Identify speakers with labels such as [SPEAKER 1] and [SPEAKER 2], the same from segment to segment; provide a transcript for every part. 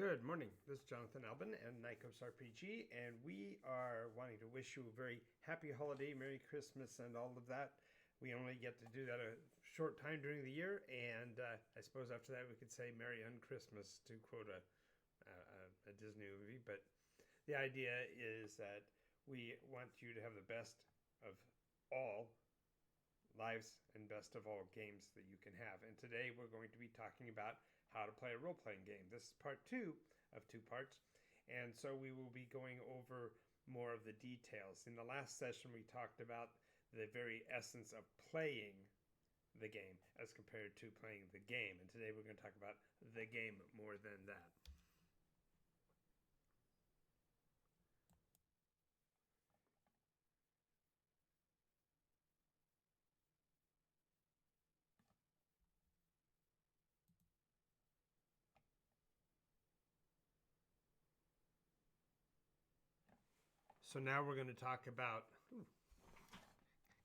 [SPEAKER 1] Good morning. This is Jonathan Albin and NycosRPG, and we are wanting to wish you a very happy holiday, Merry Christmas, and all of that. We only get to do that a short time during the year, and I suppose after that we could say Merry Unchristmas to quote a Disney movie. But the idea is that we want you to have the best of all lives and best of all games that you can have. And today we're going to be talking about how to play a role-playing game. This is part 2 of 2 parts, and so we will be going over more of the details. In the last session we talked about the very essence of playing the game as compared to playing the game, and today we're going to talk about the game more than that. So now we're going to talk about...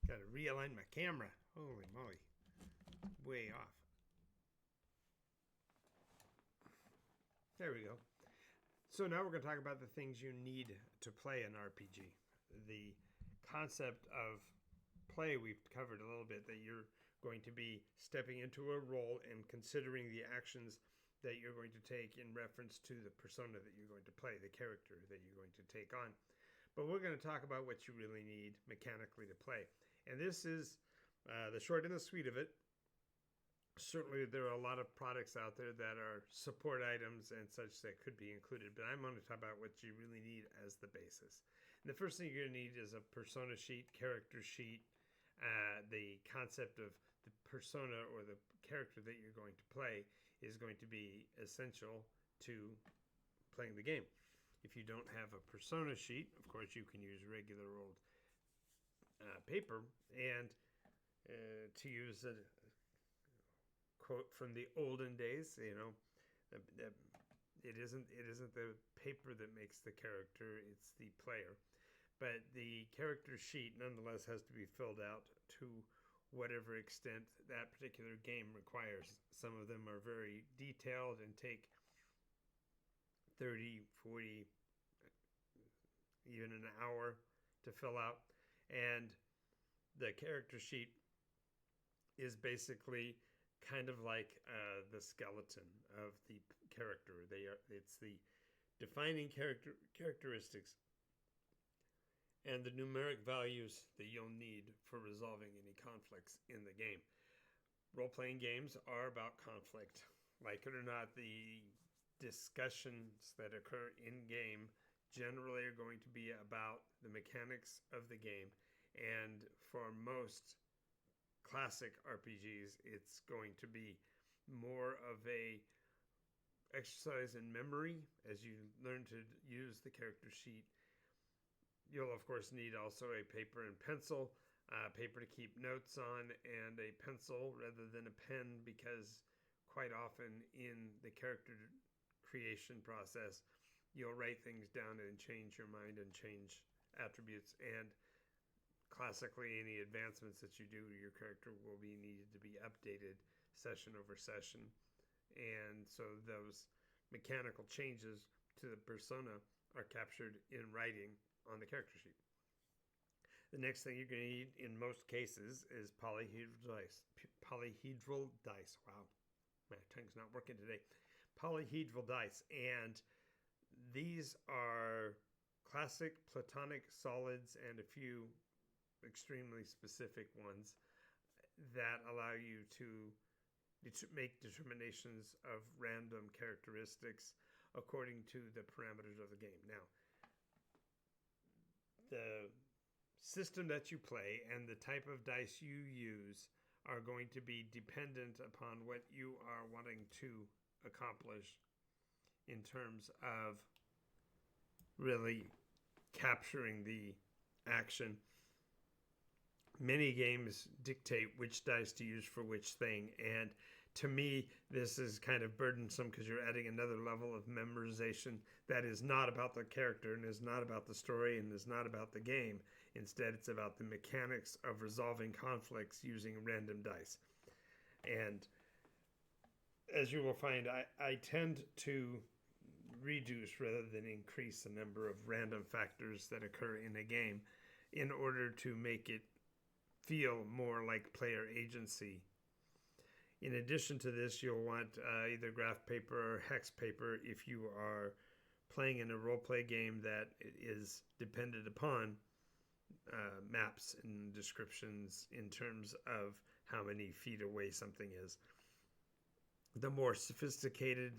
[SPEAKER 1] got to realign my camera. Holy moly. Way off. There we go. So now we're going to talk about the things you need to play an RPG. The concept of play we've covered a little bit, that you're going to be stepping into a role and considering the actions that you're going to take in reference to the persona that you're going to play, the character that you're going to take on. But we're going to talk about what you really need mechanically to play. And this is the short and the sweet of it. Certainly there are a lot of products out there that are support items and such that could be included, but I'm going to talk about what you really need as the basis. And the first thing you're going to need is a persona sheet, character sheet. The concept of the persona or the character that you're going to play is going to be essential to playing the game. If you don't have a persona sheet, of course, you can use regular old paper. And to use a quote from the olden days, it isn't the paper that makes the character; it's the player. But the character sheet, nonetheless, has to be filled out to whatever extent that particular game requires. Some of them are very detailed and take 30, 40, even an hour to fill out. And the character sheet is basically kind of like the skeleton of the character. It's the defining characteristics and the numeric values that you'll need for resolving any conflicts in the game. Role-playing games are about conflict. Like it or not, the discussions that occur in-game generally are going to be about the mechanics of the game. And for most classic RPGs, it's going to be more of a exercise in memory as you learn to use the character sheet. You'll, of course, need also a paper and pencil, paper to keep notes on, and a pencil rather than a pen, because quite often in the character creation process, you'll write things down and change your mind and change attributes. And classically, any advancements that you do to your character will be needed to be updated session over session. And so those mechanical changes to the persona are captured in writing on the character sheet. The next thing you're going to need in most cases is polyhedral dice. Polyhedral dice. Wow, my tongue's not working today. Polyhedral dice. And these are classic platonic solids and a few extremely specific ones that allow you to make determinations of random characteristics according to the parameters of the game. Now, the system that you play and the type of dice you use are going to be dependent upon what you are wanting to accomplish in terms of really capturing the action. Many games dictate which dice to use for which thing, and to me this is kind of burdensome because you're adding another level of memorization that is not about the character and is not about the story and is not about the game. Instead, it's about the mechanics of resolving conflicts using random dice. And as you will find, I tend to reduce rather than increase the number of random factors that occur in a game in order to make it feel more like player agency. In addition to this, you'll want either graph paper or hex paper if you are playing in a role-play game that is dependent upon maps and descriptions in terms of how many feet away something is. The more sophisticated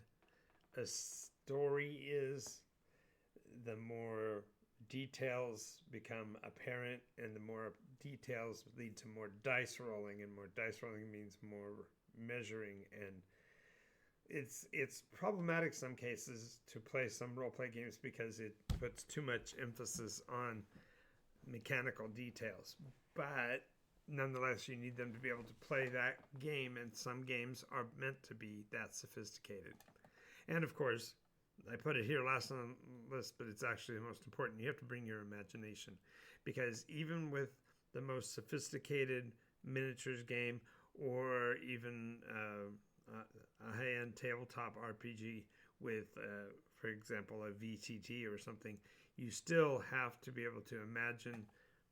[SPEAKER 1] a story is, the more details become apparent, and the more details lead to more dice rolling, and more dice rolling means more measuring, and it's problematic some cases to play some role-play games because it puts too much emphasis on mechanical details, but nonetheless you need them to be able to play that game, and some games are meant to be that sophisticated. And of course, I put it here last on the list, but it's actually the most important. You have to bring your imagination, because even with the most sophisticated miniatures game, or even a high-end tabletop RPG with, for example, a VTT or something, you still have to be able to imagine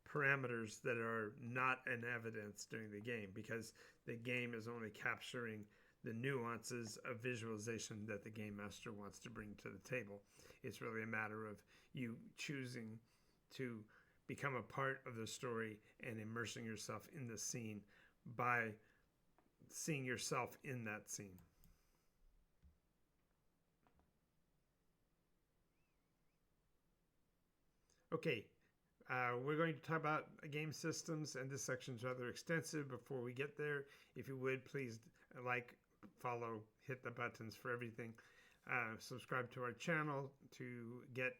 [SPEAKER 1] parameters that are not in evidence during the game, because the game is only capturing the nuances of visualization that the game master wants to bring to the table. It's really a matter of you choosing to become a part of the story and immersing yourself in the scene by seeing yourself in that scene. Okay, we're going to talk about game systems, and this section is rather extensive. Before we get there, if you would, please like, follow, hit the buttons for everything. Subscribe to our channel to get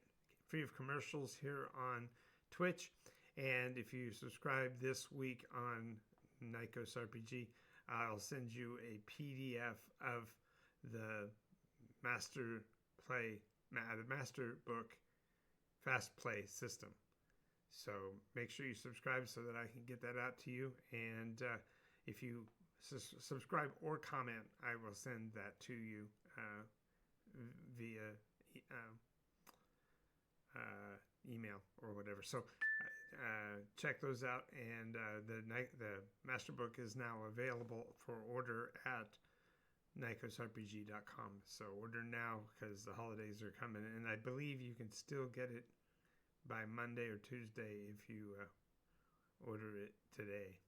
[SPEAKER 1] free of commercials here on Twitch. And if you subscribe this week on NycosRPG, I'll send you a PDF of the master book fast play system. So make sure you subscribe so that I can get that out to you. And if you subscribe or comment, I will send that to you via email or whatever. So check those out, and the master book is now available for order at NycosRPG.com. So order now, because the holidays are coming, and I believe you can still get it by Monday or Tuesday if you order it today.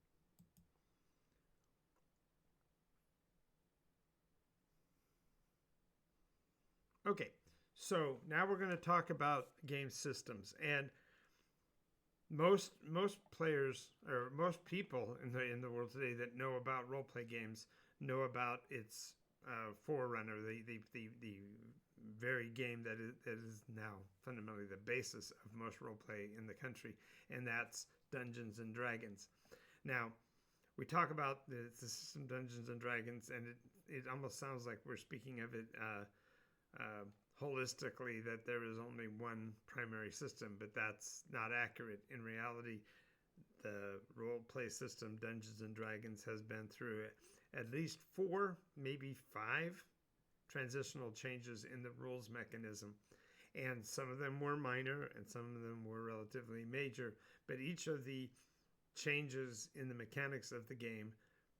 [SPEAKER 1] Okay, so now we're going to talk about game systems, and most players, or most people in the world today that know about role play games know about its forerunner, the very game that is now fundamentally the basis of most role play in the country, and that's Dungeons and Dragons. Now, we talk about the system Dungeons and Dragons, and it almost sounds like we're speaking of it holistically, that there is only one primary system, but that's not accurate. In reality, the role-play system Dungeons and Dragons has been through at least 4, maybe 5 transitional changes in the rules mechanism, and some of them were minor and some of them were relatively major, but each of the changes in the mechanics of the game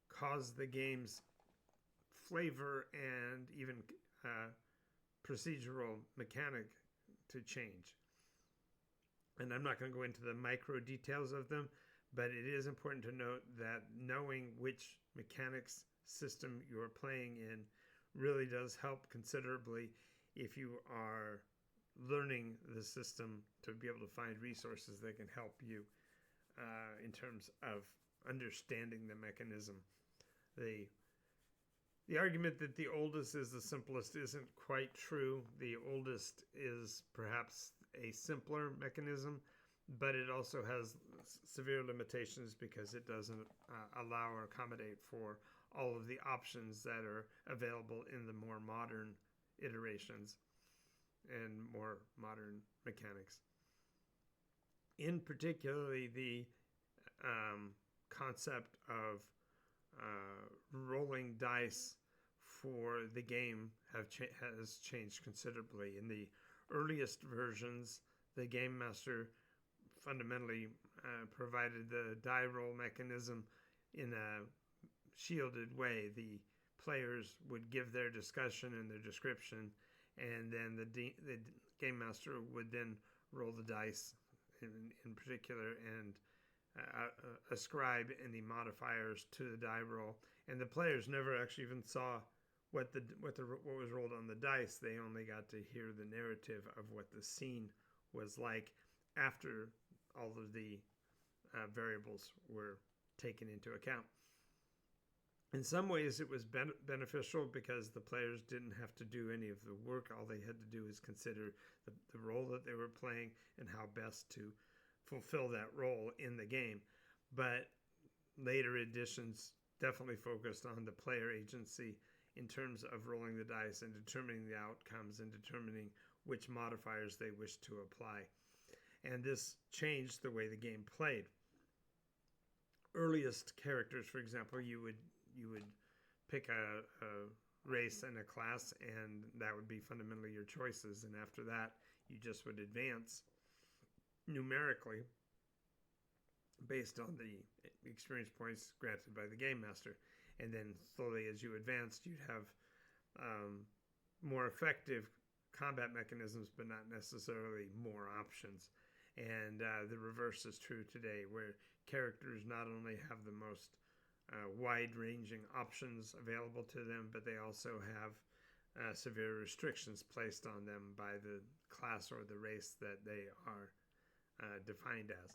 [SPEAKER 1] caused the game's flavor and even procedural mechanic to change. And I'm not going to go into the micro details of them, but it is important to note that knowing which mechanics system you're playing in really does help considerably if you are learning the system, to be able to find resources that can help you in terms of understanding the mechanism. The argument that the oldest is the simplest isn't quite true. The oldest is perhaps a simpler mechanism, but it also has severe limitations because it doesn't allow or accommodate for all of the options that are available in the more modern iterations and more modern mechanics. In particularly, the concept of rolling dice for the game has changed considerably. In the earliest versions, the game master fundamentally provided the die roll mechanism in a shielded way. The players would give their discussion and their description, and then the game master would then roll the dice in particular and ascribe any modifiers to the die roll. And the players never actually even saw what was rolled on the dice. They only got to hear the narrative of what the scene was like after all of the variables were taken into account. In some ways, it was beneficial because the players didn't have to do any of the work. All they had to do is consider the role that they were playing and how best to fulfill that role in the game. But later editions definitely focused on the player agency in terms of rolling the dice and determining the outcomes and determining which modifiers they wished to apply. And this changed the way the game played. Earliest characters, for example, you would pick a race and a class, and that would be fundamentally your choices. And after that, you just would advance numerically based on the experience points granted by the game master. And then slowly as you advanced, you'd have more effective combat mechanisms, but not necessarily more options. And the reverse is true today, where characters not only have the most wide-ranging options available to them, but they also have severe restrictions placed on them by the class or the race that they are defined as.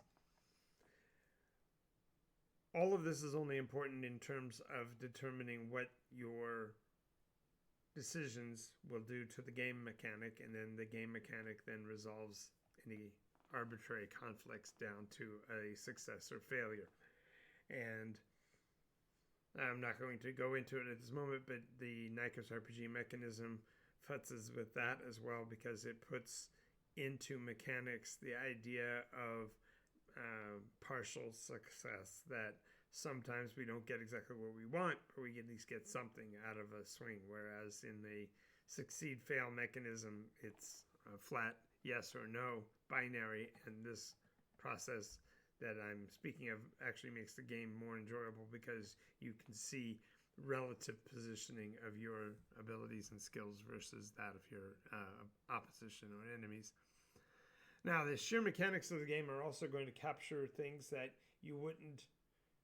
[SPEAKER 1] All of this is only important in terms of determining what your decisions will do to the game mechanic, and then the game mechanic then resolves any arbitrary conflicts down to a success or failure. And I'm not going to go into it at this moment, but the NycosRPG mechanism futzes with that as well, because it puts into mechanics the idea of partial success, that sometimes we don't get exactly what we want, but we at least get something out of a swing, whereas in the succeed-fail mechanism, it's a flat yes or no binary, and this process that I'm speaking of actually makes the game more enjoyable because you can see relative positioning of your abilities and skills versus that of your opposition or enemies. Now, the sheer mechanics of the game are also going to capture things that you wouldn't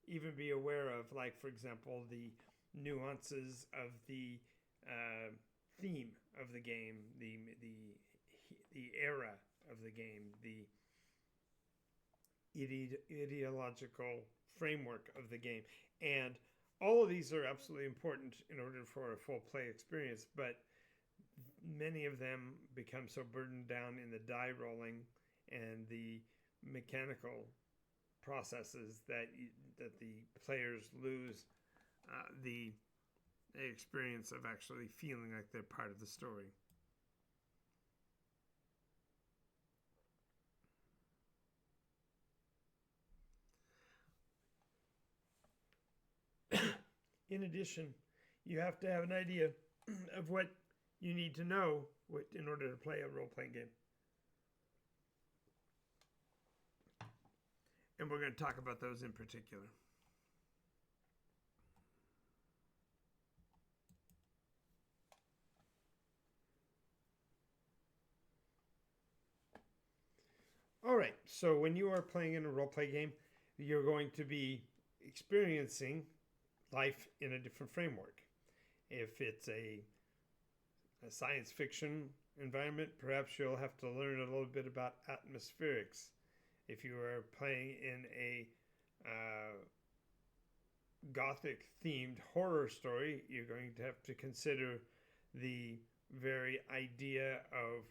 [SPEAKER 1] even be aware of, like, for example, the nuances of the theme of the game, the era of the game, the ideological framework of the game. And all of these are absolutely important in order for a full play experience, but many of them become so burdened down in the die rolling and the mechanical processes that the players lose the experience of actually feeling like they're part of the story. In addition, you have to have an idea of what you need to know in order to play a role-playing game. And we're going to talk about those in particular. All right, so when you are playing in a role-play game, you're going to be experiencing life in a different framework. If it's a science fiction environment, perhaps you'll have to learn a little bit about atmospherics. If you are playing in a Gothic-themed horror story, you're going to have to consider the very idea of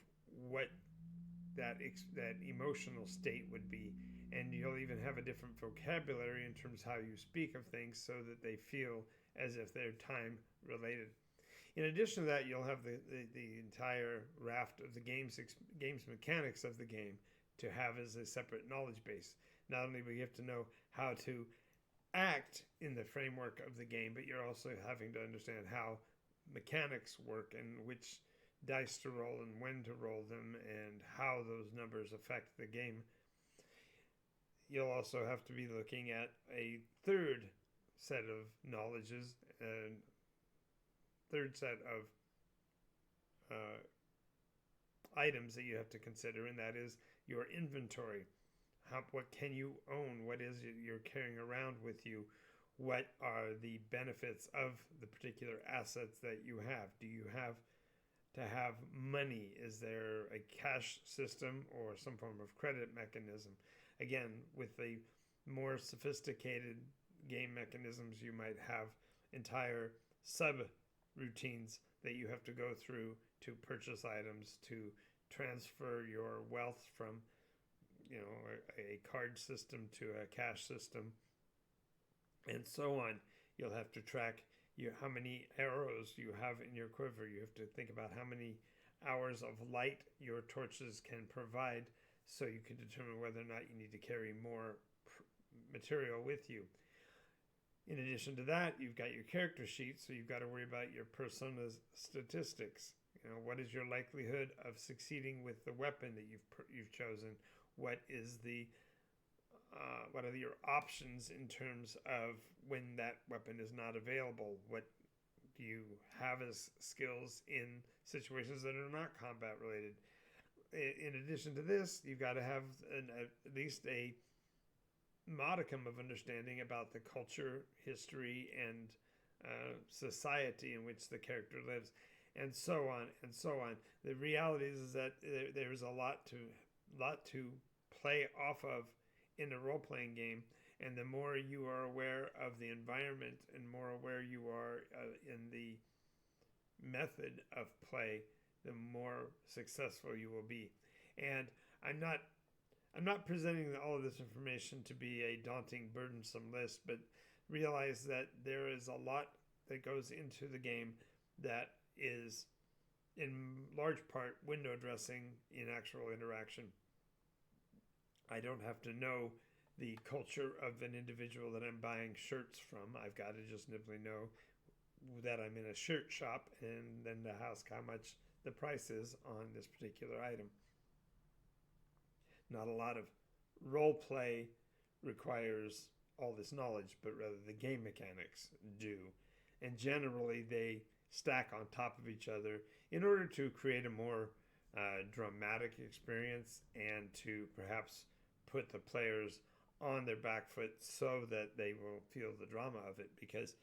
[SPEAKER 1] what that emotional state would be. And you'll even have a different vocabulary in terms of how you speak of things so that they feel as if they're time related. In addition to that, you'll have the entire raft of the game's mechanics of the game to have as a separate knowledge base. Not only will you have to know how to act in the framework of the game, but you're also having to understand how mechanics work and which dice to roll and when to roll them and how those numbers affect the game. You'll also have to be looking at a third set of knowledges and third set of items that you have to consider, and that is your inventory. What can you own? What is it you're carrying around with you? What are the benefits of the particular assets that you have? Do you have to have money? Is there a cash system or some form of credit mechanism? Again, with the more sophisticated game mechanisms, you might have entire sub-routines that you have to go through to purchase items, to transfer your wealth from, a card system to a cash system, and so on. You'll have to track how many arrows you have in your quiver. You have to think about how many hours of light your torches can provide, so you can determine whether or not you need to carry more material with you. In addition to that, you've got your character sheet, so you've got to worry about your persona's statistics. What is your likelihood of succeeding with the weapon that you've chosen? What are your options in terms of when that weapon is not available? What do you have as skills in situations that are not combat related? In addition to this, you've got to have at least a modicum of understanding about the culture, history, and society in which the character lives, and so on and so on. The reality is that there's a lot to play off of in a role-playing game, and the more you are aware of the environment and more aware you are in the method of play, the more successful you will be. And I'm not presenting all of this information to be a daunting, burdensome list, but realize that there is a lot that goes into the game that is in large part window dressing in actual interaction. I don't have to know the culture of an individual that I'm buying shirts from. I've got to just simply know that I'm in a shirt shop and then to ask how much the price is on this particular item. Not a lot of role play requires all this knowledge, but rather the game mechanics do. And generally they stack on top of each other in order to create a more dramatic experience and to perhaps put the players on their back foot so that they will feel the drama of it. Because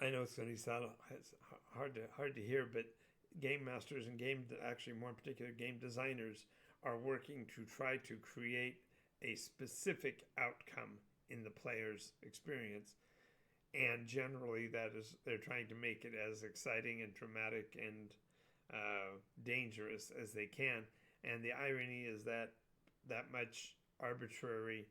[SPEAKER 1] I know it's going to sound hard to hear, but game masters and actually more in particular game designers are working to try to create a specific outcome in the player's experience, and generally that is they're trying to make it as exciting and dramatic and dangerous as they can. And the irony is that much arbitrary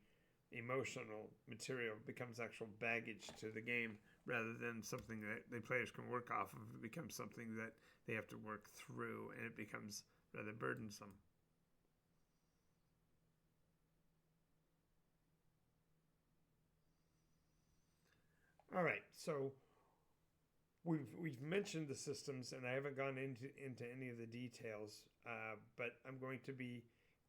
[SPEAKER 1] emotional material becomes actual baggage to the game rather than something that the players can work off of. It becomes something that they have to work through, and it becomes rather burdensome. All right, so we've mentioned the systems, and I haven't gone into any of the details, but I'm going to be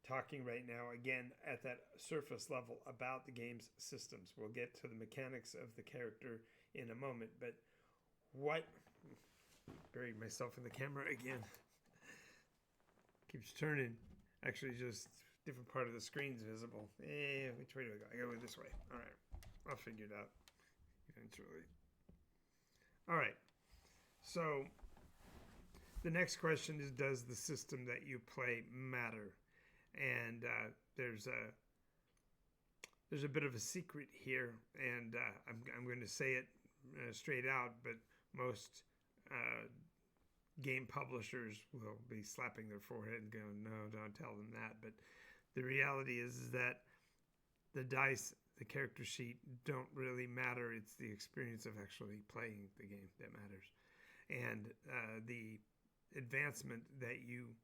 [SPEAKER 1] talking right now again at that surface level about the game's systems. We'll get to the mechanics of the character in a moment, but buried myself in the camera again. Keeps turning. Actually, just different part of the screen's visible. Which way do I go? I go this way. All right, I'll figure it out eventually. All right. So the next question is, does the system that you play matter? And there's a bit of a secret here, and I'm going to say it straight out, but most game publishers will be slapping their forehead and going, no, don't tell them that. But the reality is that the dice, the character sheet, don't really matter. It's the experience of actually playing the game that matters. And the advancement that you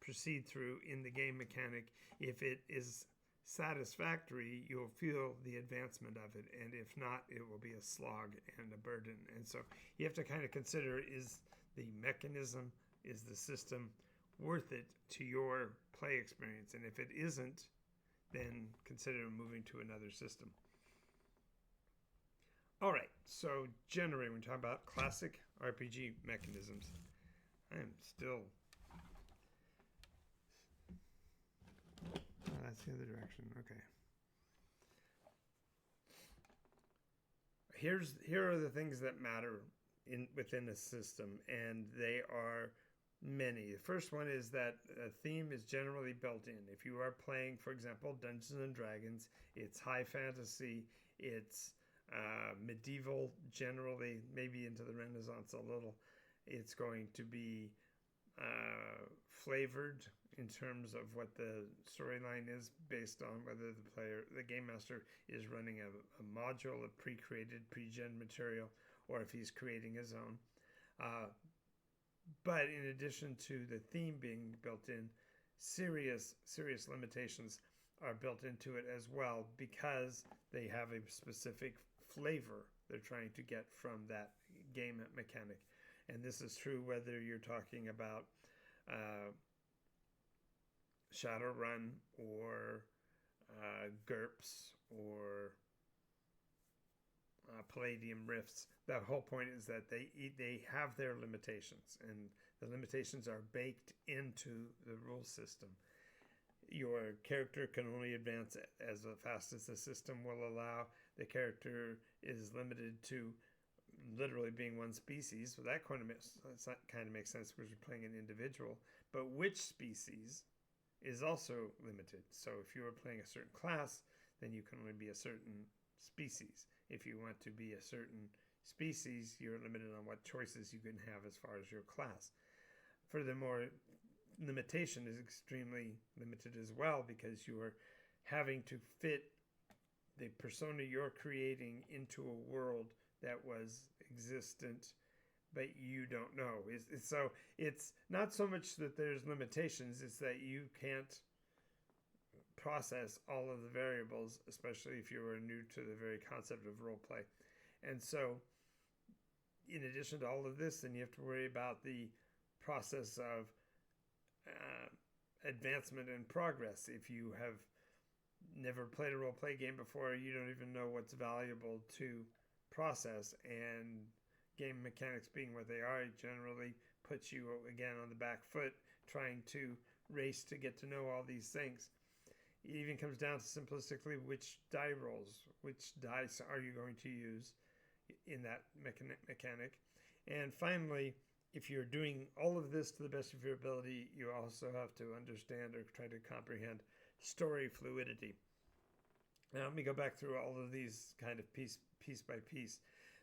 [SPEAKER 1] proceed through in the game mechanic, if it is satisfactory, you'll feel the advancement of it. And if not, it will be a slog and a burden. And so you have to kind of consider, is the mechanism, is the system worth it to your play experience? And if it isn't, then consider moving to another system. All right, so generally, when we talk about classic RPG mechanisms, I am still... Oh, that's the other direction. Okay. Here are the things that matter within a system, and they are many. The first one is that a theme is generally built in. If you are playing, for example, Dungeons and Dragons, it's high fantasy, it's medieval generally, maybe into the Renaissance a little. It's going to be flavored in terms of what the storyline is, based on whether the game master is running a module of pre-created, pre-gen material, or if he's creating his own. But in addition to the theme being built in, serious limitations are built into it as well, because they have a specific flavor they're trying to get from that game mechanic. And this is true whether you're talking about Shadowrun or GURPS or Palladium Rifts. The whole point is that they have their limitations, and the limitations are baked into the rule system. Your character can only advance as fast as the system will allow. The character is limited to literally being one species. So that kind of makes sense because you're playing an individual. But which species is also limited. So if you are playing a certain class, then you can only be a certain species. If you want to be a certain species, you're limited on what choices you can have as far as your class. Furthermore, limitation is extremely limited as well, because you are having to fit the persona you're creating into a world that was existent, but you don't know. So it's not so much that there's limitations, it's that you can't process all of the variables, especially if you are new to the very concept of role play. And so in addition to all of this, then you have to worry about the process of advancement and progress. If you have never played a role-play game before, you don't even know what's valuable to process, and game mechanics being what they are, it generally puts you again on the back foot trying to race to get to know all these things. It even comes down to simplistically which die rolls, which dice are you going to use in that mechanic. And finally, if you're doing all of this to the best of your ability, you also have to understand or try to comprehend story fluidity. Now, let me go back through all of these kind of piece by piece.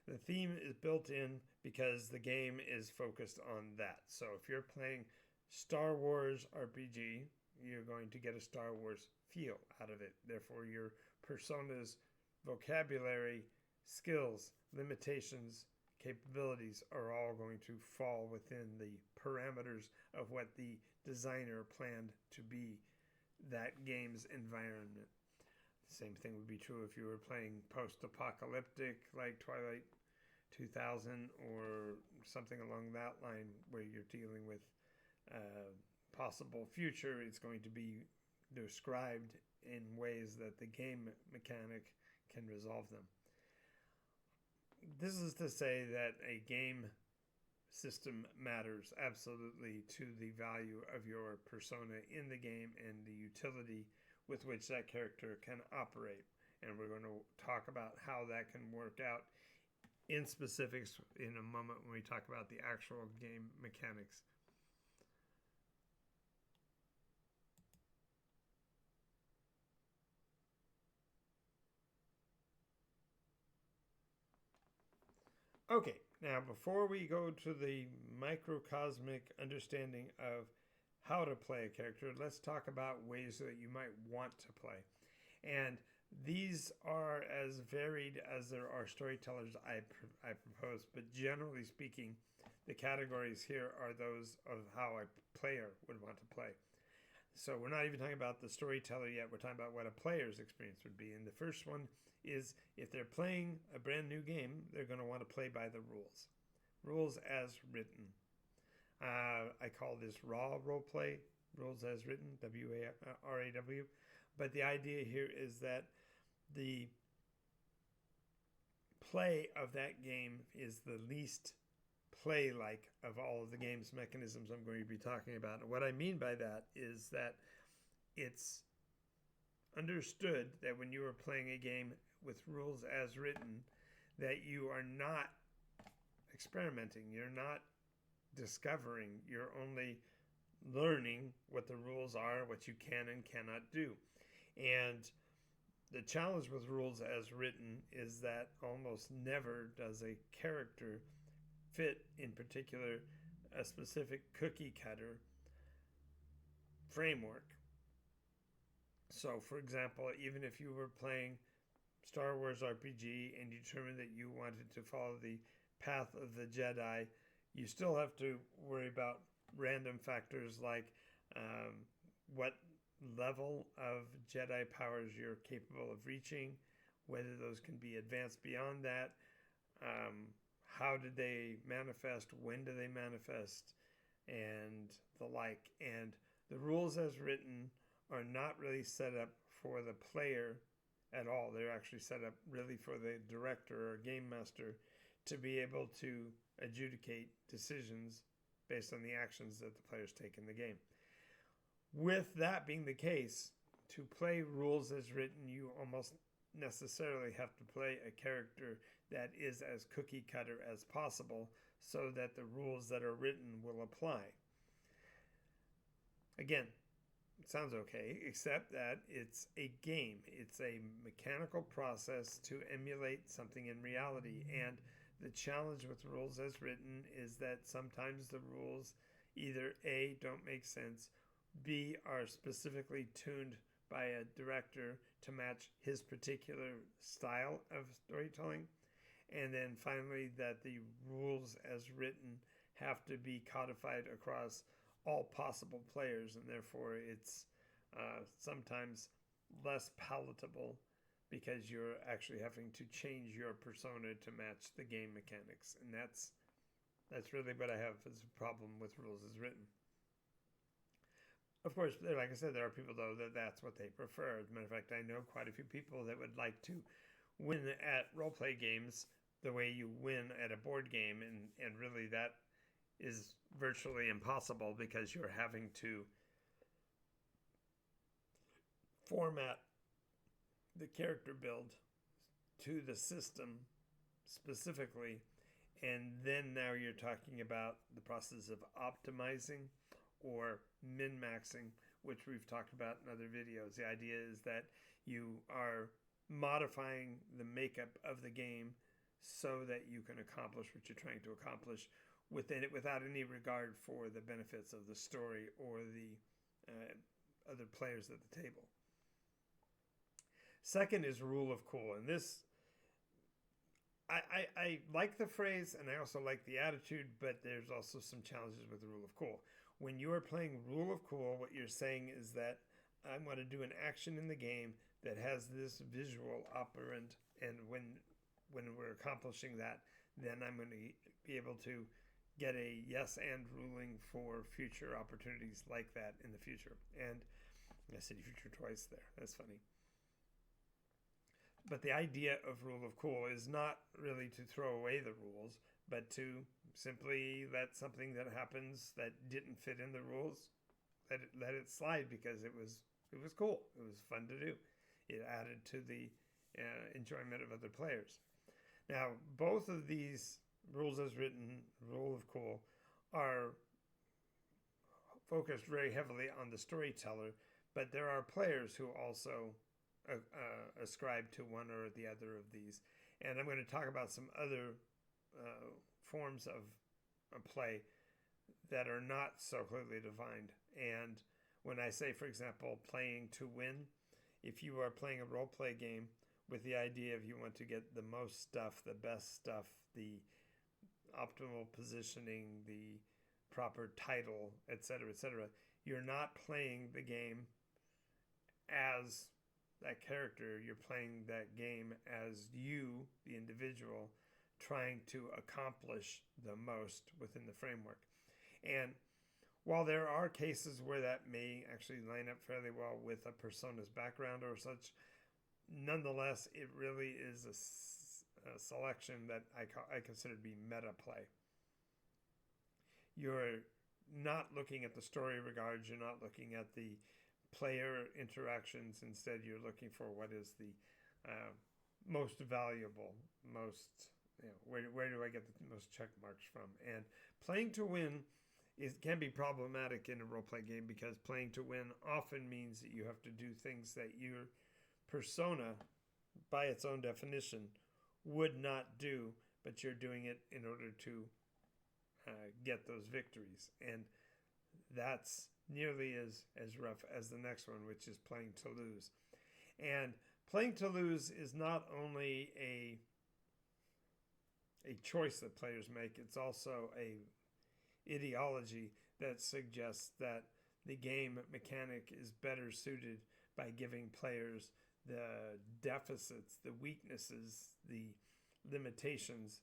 [SPEAKER 1] The theme is built in because the game is focused on that. So if you're playing Star Wars RPG, you're going to get a Star Wars feel out of it. Therefore, your persona's vocabulary, skills, limitations, capabilities are all going to fall within the parameters of what the designer planned to be that game's environment. The same thing would be true if you were playing post-apocalyptic like Twilight 2000 or something along that line, where you're dealing with possible future. It's going to be described in ways that the game mechanic can resolve them. This is to say that a game system matters absolutely to the value of your persona in the game and the utility with which that character can operate. And we're going to talk about how that can work out in specifics in a moment when we talk about the actual game mechanics. Okay, now before we go to the microcosmic understanding of how to play a character, let's talk about ways that you might want to play. And these are as varied as there are storytellers I propose, but generally speaking, the categories here are those of how a player would want to play. So we're not even talking about the storyteller yet. We're talking about what a player's experience would be. And the first one is if they're playing a brand new game, they're going to want to play by the rules as written. I call this raw role play, rules as written, WARAW. But the idea here is that the play of that game is the least play-like of all of the game's mechanisms I'm going to be talking about. And what I mean by that is that it's understood that when you are playing a game with rules as written, that you are not experimenting, you're not discovering, you're only learning what the rules are, what you can and cannot do. And the challenge with rules as written is that almost never does a character fit, in particular, a specific cookie cutter framework. So, for example, even if you were playing Star Wars RPG and you determined that you wanted to follow the path of the Jedi, you still have to worry about random factors like what level of Jedi powers you're capable of reaching, whether those can be advanced beyond that, how did they manifest, when do they manifest, and the like. And the rules as written are not really set up for the player at all. They're actually set up really for the director or game master to be able to adjudicate decisions based on the actions that the players take in the game. With that being the case, to play rules as written, you almost necessarily have to play a character that is as cookie cutter as possible so that the rules that are written will apply. Again, it sounds okay, except that it's a game. It's a mechanical process to emulate something in reality. And the challenge with rules as written is that sometimes the rules either A, don't make sense, B, are specifically tuned by a director to match his particular style of storytelling, and then finally that the rules as written have to be codified across all possible players, and therefore it's sometimes less palatable because you're actually having to change your persona to match the game mechanics. And that's really what I have as a problem with rules as written. Of course, like I said, there are people, though, that's what they prefer. As a matter of fact, I know quite a few people that would like to win at role-play games the way you win at a board game, and really that is virtually impossible because you're having to format the character build to the system specifically, and then now you're talking about the process of optimizing or min-maxing, which we've talked about in other videos. The idea is that you are modifying the makeup of the game so that you can accomplish what you're trying to accomplish within it without any regard for the benefits of the story or the other players at the table. Second is rule of cool, and this I like the phrase and I also like the attitude, but there's also some challenges with the rule of cool. When you are playing rule of cool, what you're saying is that I'm going to do an action in the game that has this visual operand, and when we're accomplishing that, then I'm going to be able to get a yes and ruling for future opportunities like that in the future. And I said future twice there. That's funny. But the idea of rule of cool is not really to throw away the rules, but to simply let something that happens that didn't fit in the rules, let it slide because it was cool. It was fun to do. It added to the enjoyment of other players. Now, both of these rules as written, rule of cool, are focused very heavily on the storyteller, but there are players who also ascribe to one or the other of these. And I'm going to talk about some other forms of play that are not so clearly defined. And when I say, for example, playing to win, if you are playing a role play game with the idea of you want to get the most stuff, the best stuff, the optimal positioning, the proper title, etc., you're not playing the game as that character. You're playing that game as you, the individual, trying to accomplish the most within the framework. And while there are cases where that may actually line up fairly well with a persona's background or such, nonetheless, it really is a selection that I consider to be meta play. You're not looking at the story regards, you're not looking at the player interactions. Instead, you're looking for what is the most valuable, most, where do I get the most check marks from? And playing to win can be problematic in a role play game, because playing to win often means that you have to do things that your persona, by its own definition, would not do, but you're doing it in order to get those victories. And that's nearly as rough as the next one, which is playing to lose. And playing to lose is not only a choice that players make, it's also a ideology that suggests that the game mechanic is better suited by giving players the deficits, the weaknesses, the limitations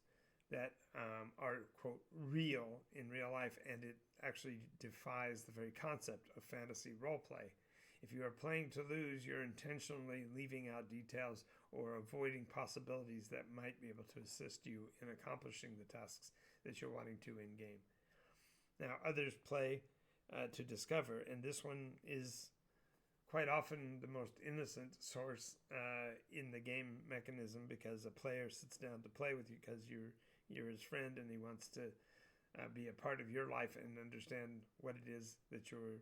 [SPEAKER 1] that are, quote, real in real life, and it actually defies the very concept of fantasy role play. If you are playing to lose, you're intentionally leaving out details or avoiding possibilities that might be able to assist you in accomplishing the tasks that you're wanting to in game. Now, others play to discover, and this one is quite often the most innocent source in the game mechanism, because a player sits down to play with you because you're his friend and he wants to be a part of your life and understand what it is that your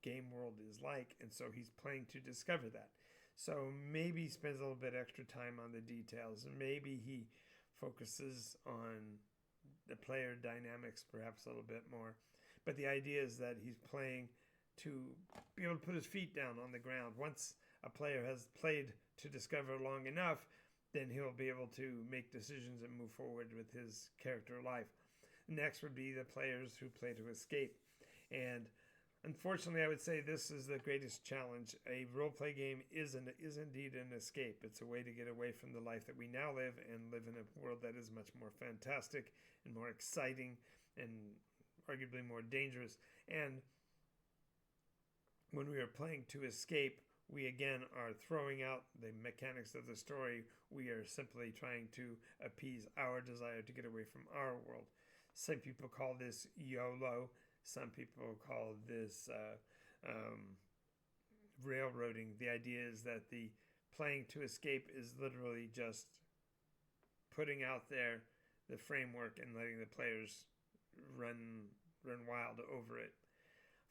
[SPEAKER 1] game world is like, and so he's playing to discover that. So maybe he spends a little bit extra time on the details, and maybe he focuses on the player dynamics perhaps a little bit more. But the idea is that he's playing to be able to put his feet down on the ground. Once a player has played to discover long enough, then he'll be able to make decisions and move forward with his character life. Next would be the players who play to escape. And unfortunately, I would say this is the greatest challenge. A role-play game is indeed an escape. It's a way to get away from the life that we now live and live in a world that is much more fantastic and more exciting and arguably more dangerous. And when we are playing to escape, we again are throwing out the mechanics of the story. We are simply trying to appease our desire to get away from our world. Some people call this YOLO. Some people call this railroading. The idea is that the playing to escape is literally just putting out there the framework and letting the players run wild over it.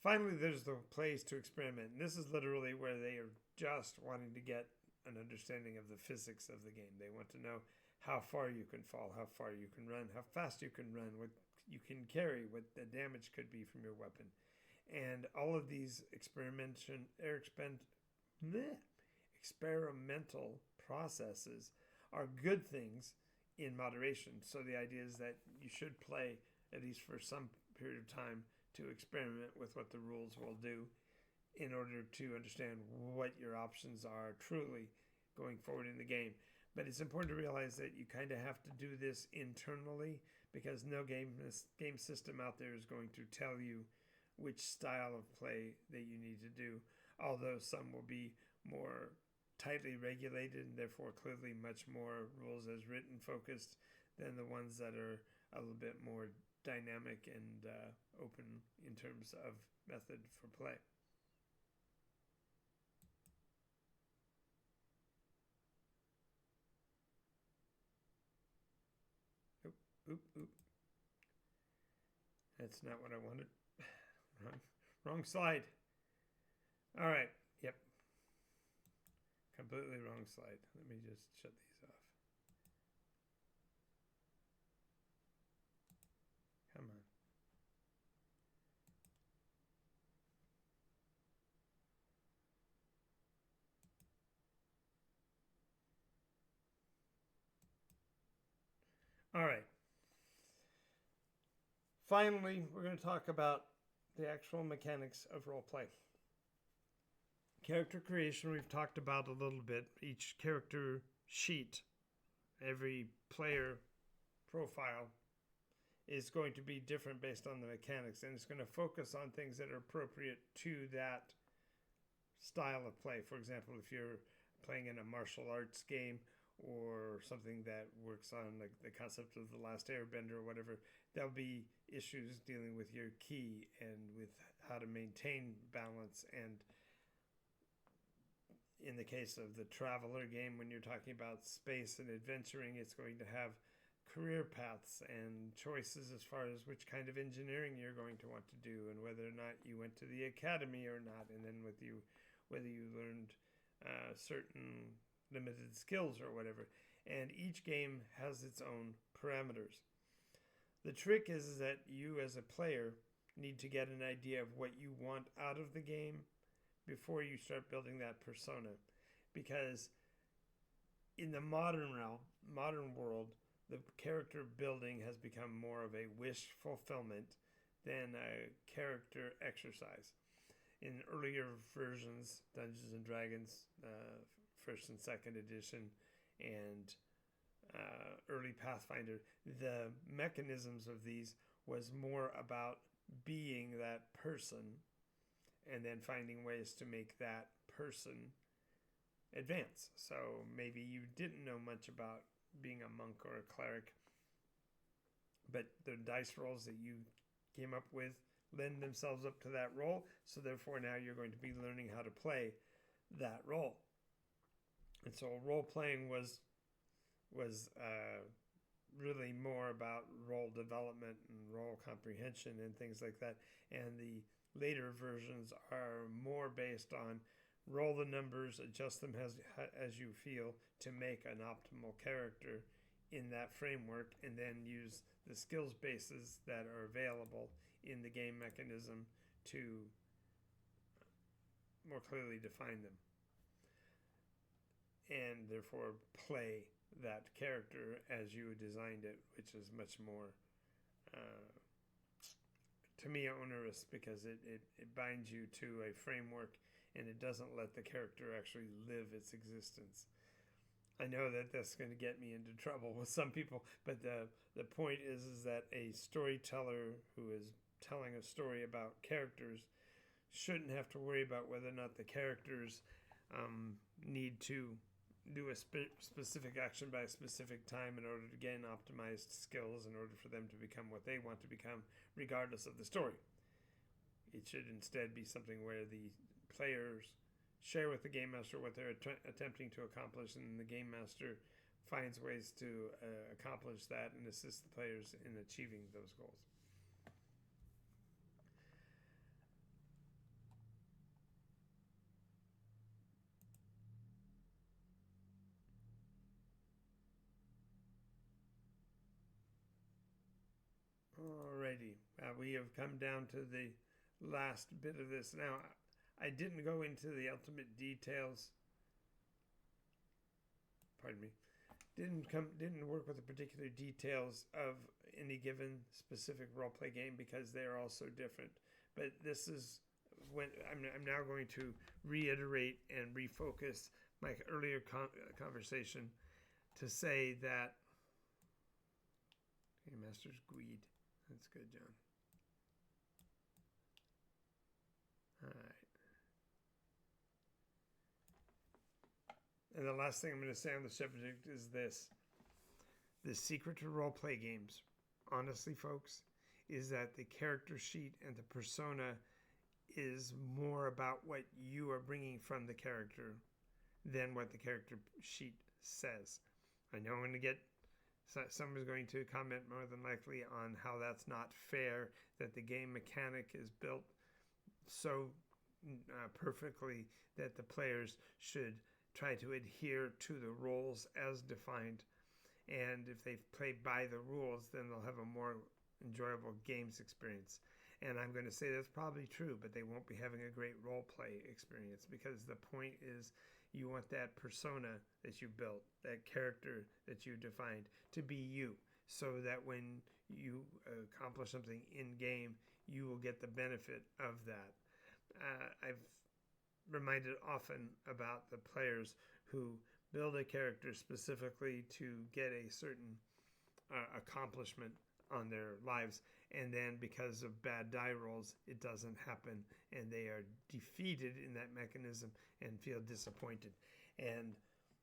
[SPEAKER 1] Finally, there's the plays to experiment. And this is literally where they are just wanting to get an understanding of the physics of the game. They want to know how far you can fall, how far you can run, how fast you can run, what you can carry, what the damage could be from your weapon. And all of these experimental processes are good things in moderation. So the idea is that you should play, at least for some period of time, to experiment with what the rules will do in order to understand what your options are truly going forward in the game. But it's important to realize that you kind of have to do this internally, because no game system out there is going to tell you which style of play that you need to do, although some will be more tightly regulated and therefore clearly much more rules as written focused than the ones that are a little bit more dynamic and open in terms of method for play. Oop. That's not what I wanted. Wrong slide. All right. Yep. Completely wrong slide. Let me just shut these off. Come on. All right. Finally, we're going to talk about the actual mechanics of role play. Character creation, we've talked about a little bit. Each character sheet, every player profile is going to be different based on the mechanics, and it's going to focus on things that are appropriate to that style of play. For example, if you're playing in a martial arts game or something that works on like the concept of the last airbender or whatever, there'll be issues dealing with your ki and with how to maintain balance. And in the case of the traveler game, when you're talking about space and adventuring, it's going to have career paths and choices as far as which kind of engineering you're going to want to do and whether or not you went to the academy or not, and then with you whether you learned certain limited skills or whatever. And each game has its own parameters. The trick is that you as a player need to get an idea of what you want out of the game before you start building that persona, because in the modern world, the character building has become more of a wish fulfillment than a character exercise. In earlier versions, Dungeons and Dragons, first and second edition, and early Pathfinder, the mechanisms of these was more about being that person and then finding ways to make that person advance. So maybe you didn't know much about being a monk or a cleric, but the dice rolls that you came up with lend themselves up to that role, so therefore now you're going to be learning how to play that role. And so role playing was really more about role development and role comprehension and things like that. And the later versions are more based on roll the numbers, adjust them as you feel to make an optimal character in that framework, and then use the skills bases that are available in the game mechanism to more clearly define them, and therefore play that character as you designed it, which is much more to me onerous, because it binds you to a framework and it doesn't let the character actually live its existence. I know that that's going to get me into trouble with some people, but the point is that a storyteller who is telling a story about characters shouldn't have to worry about whether or not the characters need to do a specific action by a specific time in order to gain optimized skills in order for them to become what they want to become, regardless of the story. It should instead be something where the players share with the game master what they're attempting to accomplish, and the game master finds ways to accomplish that and assist the players in achieving those goals. Alrighty, we have come down to the last bit of this. Now, I didn't go into the ultimate details. Pardon me. Didn't work with the particular details of any given specific roleplay game because they are all so different. But this is when I'm now going to reiterate and refocus my earlier conversation to say that. Okay, Master's Gweed. That's good, John. All right. And the last thing I'm going to say on the subject is this. The secret to roleplay games, honestly, folks, is that the character sheet and the persona is more about what you are bringing from the character than what the character sheet says. I know I'm going to get... Someone's going to comment more than likely on how that's not fair, that the game mechanic is built so perfectly that the players should try to adhere to the rules as defined. And if they play by the rules, then they'll have a more enjoyable games experience. And I'm going to say that's probably true, but they won't be having a great role play experience, because the point is you want that persona that you built, that character that you defined, to be you, so that when you accomplish something in game, you will get the benefit of that. I've reminded often about the players who build a character specifically to get a certain accomplishment on their lives, and then because of bad die rolls, it doesn't happen, and they are defeated in that mechanism and feel disappointed. And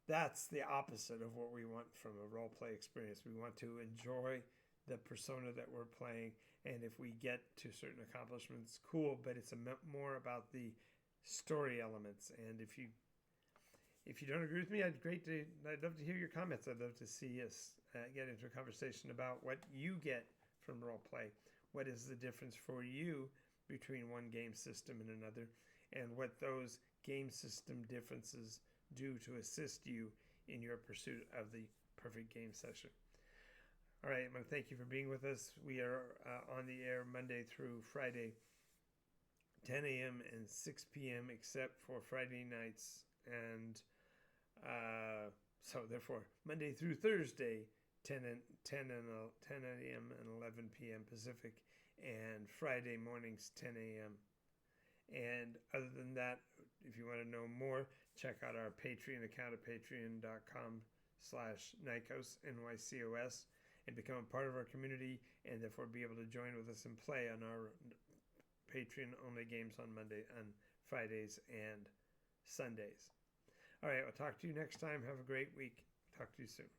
[SPEAKER 1] that's the opposite of what we want from a role play experience. We want to enjoy the persona that we're playing, and if we get to certain accomplishments, cool, but it's more about the story elements. And if you don't agree with me, I'd love to hear your comments. I'd love to see us get into a conversation about what you get from role play. What is the difference for you between one game system and another, and what those game system differences do to assist you in your pursuit of the perfect game session. All right, I want to thank you for being with us. We are on the air Monday through Friday, 10 a.m. and 6 p.m. except for Friday nights, and so therefore Monday through Thursday, 10 a.m. and 11 p.m. Pacific, and Friday mornings 10 a.m. And other than that, if you want to know more, check out our Patreon account at patreon.com/Nykos, Nycos, and become a part of our community, and therefore be able to join with us and play on our Patreon-only games on Fridays, and Sundays. All right, I'll talk to you next time. Have a great week. Talk to you soon.